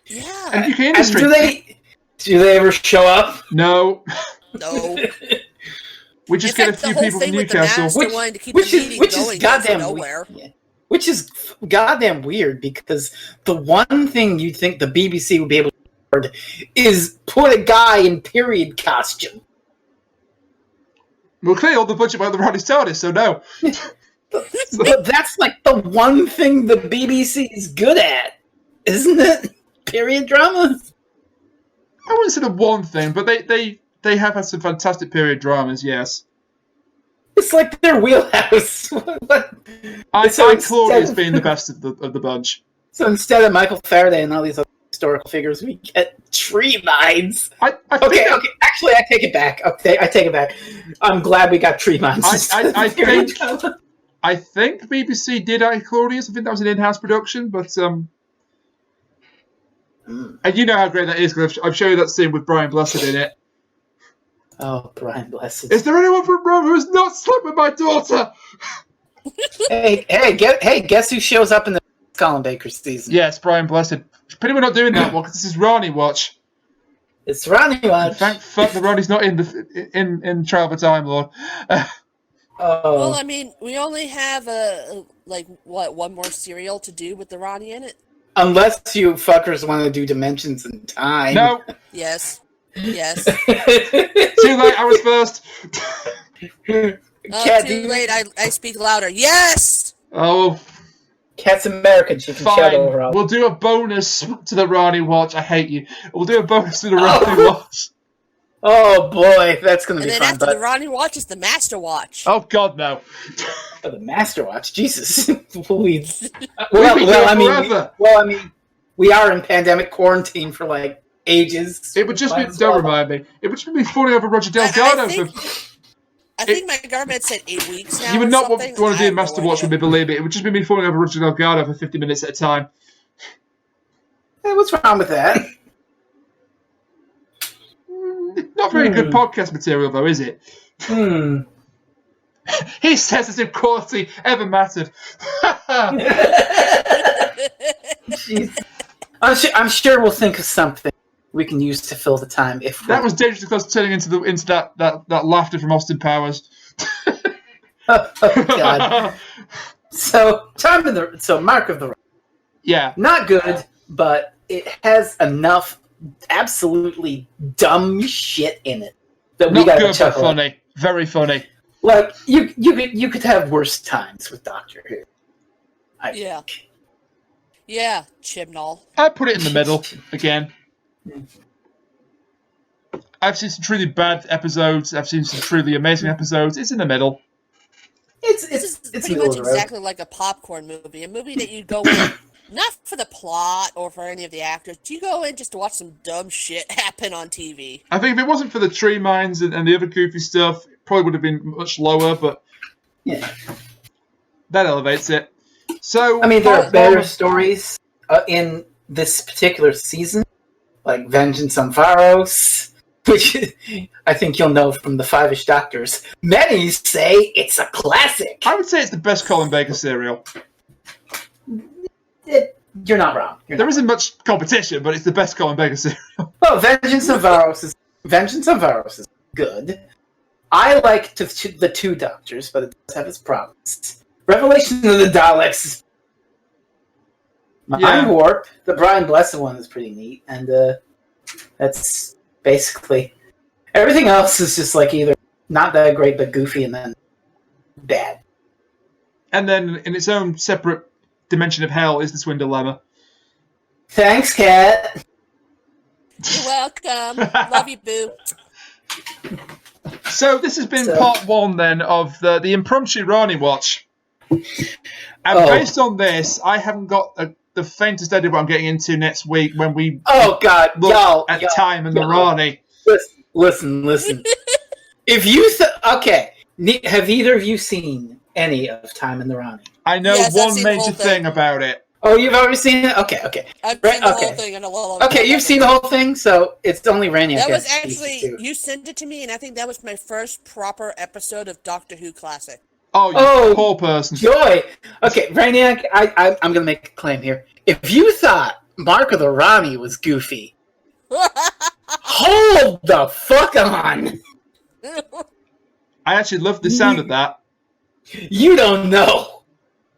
Yeah. And UK industry. And do they ever show up? No. No. We just get a few people from Newcastle. Which is goddamn weird. Yeah. Which is goddamn weird because the one thing you'd think the BBC would be able to is put a guy in period costume. Well, clearly all the budget went on the Ronnie's TARDIS, so no. But that's like the one thing the BBC is good at, isn't it? Period drama? I wouldn't say the one thing, but they have had some fantastic period dramas, yes. It's like their wheelhouse. I find Claudia's being the best of the bunch. So instead of Michael Faraday and all these other historical figures, we get tree mines. Okay. Actually, I take it back. Okay, I take it back. I'm glad we got tree mines. I think BBC did Claudius. I think that was an in-house production, but and you know how great that is because I've shown you that scene with Brian Blessed in it. Oh, Brian Blessed. Is there anyone from Rome who has not slept with my daughter? Guess who shows up in the Colin Baker season? Yes, Brian Blessed. Pity we're not doing that one because this is RaniWatch. It's RaniWatch. Thank fuck that Ronnie's not in Trial of a Time Lord. Well, I mean, we only have one more serial to do with the Rani in it. unless you fuckers want to do Dimensions in Time. No. Yes. Too late. I was first. Too late. I speak louder. Yes. Oh. Cat's American. She can shout over all. We'll do a bonus to the RaniWatch. I hate you. We'll do a bonus to the RaniWatch. Oh boy, that's going to be fun. And then after the RaniWatch is the Master Watch. Oh God, no. Oh, the Master Watch, Jesus. I mean, we are in pandemic quarantine for like ages. It would just be. Don't remind me. It would just be falling over Roger Delgado. I think my government said 8 weeks now. You would not want to do Master Watch with me, believe me. It would just be me falling over Roger Delgado for 50 minutes at a time. Hey, what's wrong with that? Not very good podcast material, though, is it? He says as if quality ever mattered. I'm sure we'll think of something we can use to fill the time. That was dangerously close to turning into that laughter from Austin Powers. Oh God! So Mark of the Rani. Yeah, not good, but it has enough absolutely dumb shit in it that we got to chuckle. But funny, very funny. Like you could have worse times with Doctor Who. Yeah, Chibnall. I'd put it in the middle again. I've seen some truly bad episodes. I've seen some truly amazing episodes. It's in the middle. It's pretty much exactly like a popcorn movie. A movie that you go in not for the plot or for any of the actors. You go in just to watch some dumb shit happen on TV. I think if it wasn't for the tree mines and the other goofy stuff, it probably would have been much lower, but yeah, that elevates it. So I mean, there are better stories in this particular season, like Vengeance on Varos, which I think you'll know from the Five-ish Doctors. Many say it's a classic. I would say it's the best Colin Baker serial. You're not wrong. There isn't much competition, but it's the best Colin Baker serial. Well, Vengeance on Varos is good. I like the Two Doctors, but it does have its problems. Revelation of the Daleks. Mind Warp, the Brian Blessed one is pretty neat, and that's basically everything else is just like either not that great but goofy and then bad. And then in its own separate dimension of hell is the Twin Dilemma. Thanks, Kat. You're welcome. Love you, boo. So this has been part one then of the impromptu RaniWatch. And based on this, I haven't got the faintest idea what I'm getting into next week when we look at Time and the Rani. Listen. If you have either of you seen any of Time and the Rani? I know one major thing about it. Oh, you've already seen it? Okay. I've seen the whole thing. Okay, you've seen the whole thing, so it's only Rani. That was actually, you sent it to me, and I think that was my first proper episode of Doctor Who Classic. Oh, you poor person. Joy! Okay, Brainiac, I'm going to make a claim here. If you thought Mark of the Rani was goofy, hold the fuck on! I actually love the sound of that. You don't know.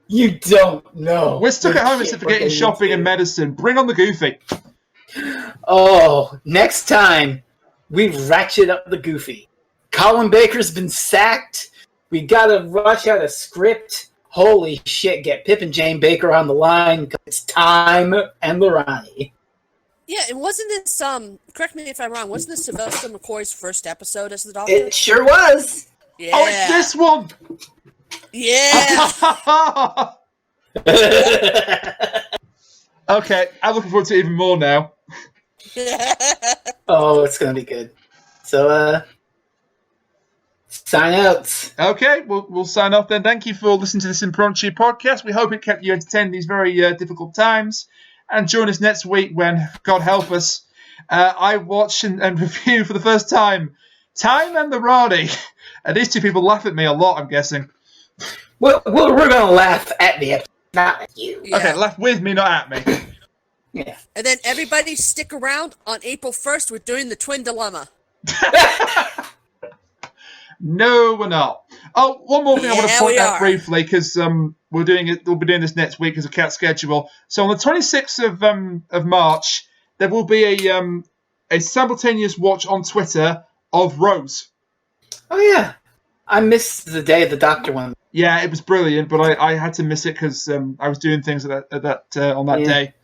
You don't know. We're stuck at home instead of getting shopping and medicine. Bring on the goofy. Oh, next time we ratchet up the Goofy. Colin Baker's been sacked. We gotta rush out a script. Holy shit, get Pip and Jane Baker on the line because it's time and the Rani. Yeah, and wasn't this, correct me if I'm wrong, wasn't this Sylvester McCoy's first episode as the Doctor? It sure was. Yeah. Oh, it's this one! Yeah! Okay, I'm looking forward to it even more now. Oh, it's gonna be good. So, sign out. Okay, we'll sign off then. Thank you for listening to this Impromptu podcast. We hope it kept you entertained in these very difficult times. And join us next week when, God help us, I watch and review for the first time Time and the Rani. And these two people laugh at me a lot, I'm guessing. Well, we're gonna laugh at the episode, not at you. Yeah. Okay, laugh with me, not at me. Yeah. And then everybody stick around on April 1st. We're doing the Twin Dilemma. No, we're not. Oh, one more thing I want to Yeah, point we out are. briefly, because we'll be doing this next week as a cat schedule. So on the 26th of March, there will be a simultaneous watch on Twitter of Rose. Oh yeah, I missed the day the Doctor one. Yeah, it was brilliant, but I had to miss it because I was doing things on that day.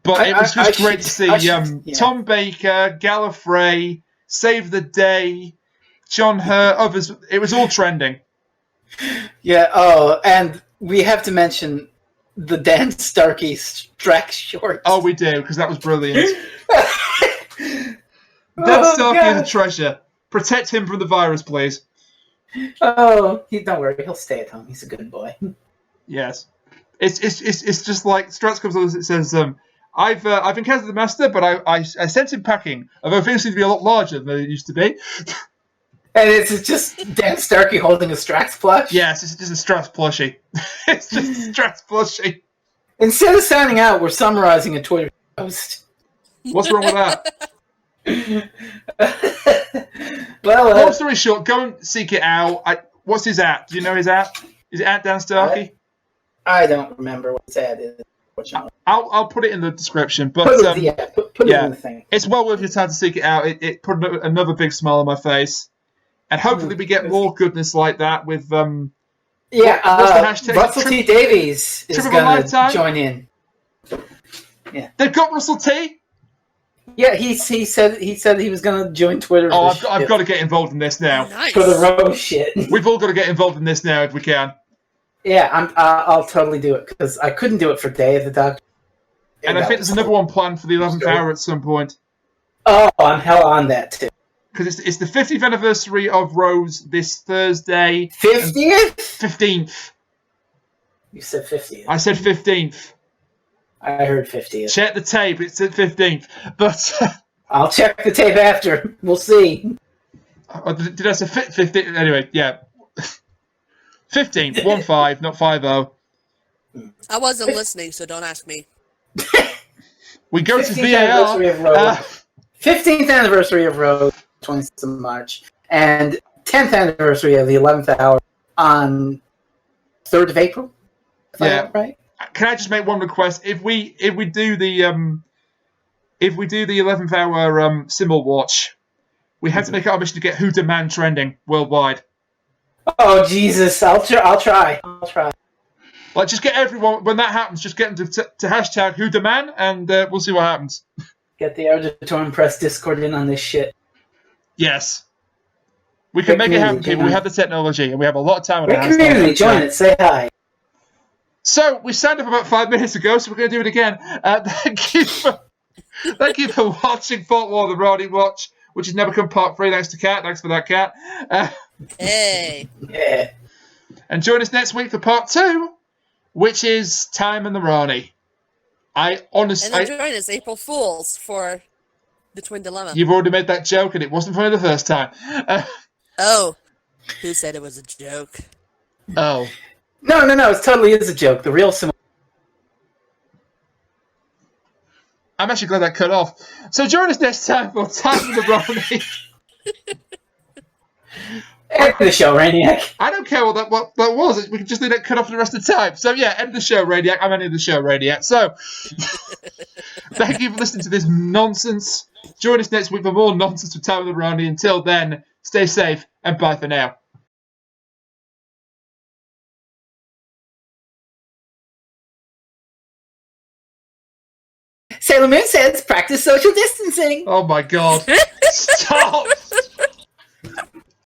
But it was just great to see Tom Baker, Gallifrey, Save the Day, John Hurt, others. It was all trending. Yeah. Oh, and we have to mention the Dan Starkey Strax shorts. Oh, we do, because that was brilliant. Dan Starkey is a treasure. Protect him from the virus, please. Oh, don't worry, he'll stay at home. He's a good boy. Yes, it's just like Strax comes on and it says, I've encountered the Master, but I sent him packing. Although things seem to be a lot larger than they used to be. And it's just Dan Starkey holding a Strax plush? Yes, it's just a Strax plushie. It's just a Strax plushie. Instead of signing out, we're summarizing a Twitter post. What's wrong with that? Well, Long story short, go and seek it out. What's his app? Do you know his app? Is it at Dan Starkey? I don't remember what that is. I'll put it in the description. But Put it in the thing. It's well worth your time to seek it out. It put another big smile on my face. And hopefully we get more goodness like that with... what's the hashtag? Russell T. Davies is going to join in. Yeah, they've got Russell T? Yeah, he said he was going to join Twitter. Oh, I've got to get involved in this now. Nice. For the Rose shit. We've all got to get involved in this now if we can. Yeah, I'll totally do it because I couldn't do it for Day of the Doctor. And I think there's another one planned for the 11th hour at some point. Oh, I'm hell on that too. Because it's the 50th anniversary of Rose this Thursday. 50th? 15th. You said 50th. I said 15th. I heard 50th. Check the tape. It's at 15th. But I'll check the tape after. We'll see. did I say 15th? Anyway, yeah. 15th. 1-5, not 5-0. I wasn't listening, so don't ask me. We go to 15th anniversary of VAR. Rose. 15th anniversary of Rose, 26th of March, and 10th anniversary of the 11th hour on 3rd of April. Yeah. Right. Can I just make one request? If we do the 11th hour Symbol Watch, we have to make it our mission to get Who Demand trending worldwide. Oh Jesus! I'll try. Like, just get everyone when that happens. Just get them to hashtag Who Demand, and we'll see what happens. Get the Auditorium Press Discord in on this shit. Yes, we can make it happen, people. We have the technology, and we have a lot of time on our hands. Community, join it. Say hi. So we signed up about 5 minutes ago, so we're going to do it again. Thank you for watching Fault War, the RaniWatch, which has never come part 3. Thanks to Kat. Thanks for that, Kat. Hey. Yeah. And join us next week for part 2, which is Time and the Rani. And then join us April Fools for the Twin Dilemma. You've already made that joke, and it wasn't funny the first time. Oh. Who said it was a joke? Oh. No, it totally is a joke. The real symbol. I'm actually glad that cut off. So join us next time for Time and the Rani. End the show, Raniac. I don't care what that was. We can just let it cut off for the rest of the time. So yeah, end the show, Raniac. I'm ending the show, Raniac. So Thank you for listening to this nonsense. Join us next week for more nonsense with Time with Rani. Until then, stay safe and bye for now. Sailor Moon says, practice social distancing. Oh my god. Stop!